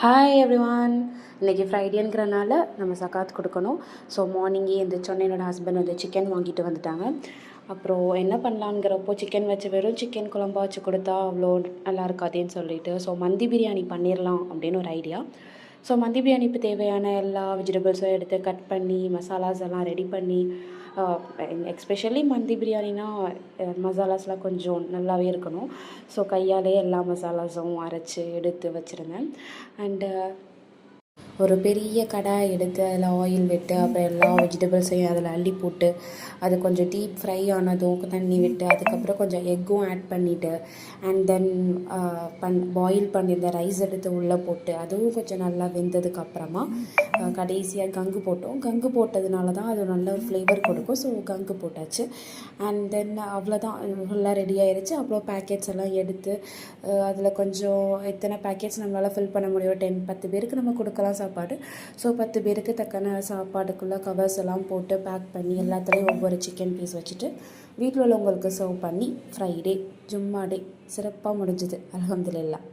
Hi everyone. இன்றைக்கி ஃப்ரைடேங்கிறனால நம்ம சக்காத் கொடுக்கணும். ஸோ மார்னிங்கே எழுந்திரிச்சோன்னே என்னோடய ஹஸ்பண்ட் வந்து சிக்கன் வாங்கிட்டு வந்துட்டாங்க. அப்புறம் என்ன பண்ணலாங்கிறப்போ சிக்கன் வச்சு வெறும் சிக்கன் குழம்பா வச்சு கொடுத்தா அவ்வளோ நல்லா இருக்காதேன்னு சொல்லிட்டு ஸோ மந்தி பிரியாணி பண்ணிடலாம் அப்படின்னு ஒரு ஐடியா. ஸோ மந்தி பிரியாணிக்கு தேவையான எல்லா வெஜிடபிள்ஸும் எடுத்து கட் பண்ணி மசாலாஸ் எல்லாம் ரெடி பண்ணி எஸ்பெஷலி மந்தி பிரியாணினா மசாலாஸ்லாம் கொஞ்சம் நல்லாவே இருக்கணும். ஸோ கையாலே எல்லா மசாலாஸும் அரைச்சி எடுத்து வச்சுருந்தேன். அண்டு ஒரு பெரிய கடாய் எடுத்து அதில் ஆயில் விட்டு அப்புறம் எல்லா வெஜிடபிள்ஸையும் அதில் அள்ளி போட்டு அது கொஞ்சம் டீப் ஃப்ரை ஆனதும் தண்ணி விட்டு அதுக்கப்புறம் கொஞ்சம் எக்கும் ஆட் பண்ணிவிட்டு அண்ட் தென் பாயில் பண்ணியிருந்த ரைஸ் எடுத்து உள்ளே போட்டு அதுவும் கொஞ்சம் நல்லா வெந்ததுக்கப்புறமா கடைசியாக கங்கு போட்டோம். கங்கு போட்டதுனால தான் அது நல்ல ஃப்ளேவர் கொடுக்கும். ஸோ கங்கு போட்டாச்சு. அண்ட் தென் அவ்வளோதான், ஃபுல்லாக ரெடி ஆயிடுச்சு. அப்புறம் பேக்கெட்ஸ் எல்லாம் எடுத்து அதில் கொஞ்சம் எத்தனை பேக்கெட்ஸ் நம்மளால் ஃபில் பண்ண முடியும், 10 பேருக்கு நம்ம கொடுக்கலாம் சாப்பாடு. ஸோ 10 பேருக்கு தக்கன சாப்பாடுக்குள்ளே கவர்ஸ் எல்லாம் போட்டு பேக் பண்ணி எல்லாத்துலேயும் ஒவ்வொரு சிக்கன் பீஸ் வச்சுட்டு வீட்டில் உள்ளவங்களுக்கு சர்வ் பண்ணி ஃப்ரைடே ஜும்மா டே சிறப்பாக முடிஞ்சுது. அல்ஹம்துலில்லாஹ்.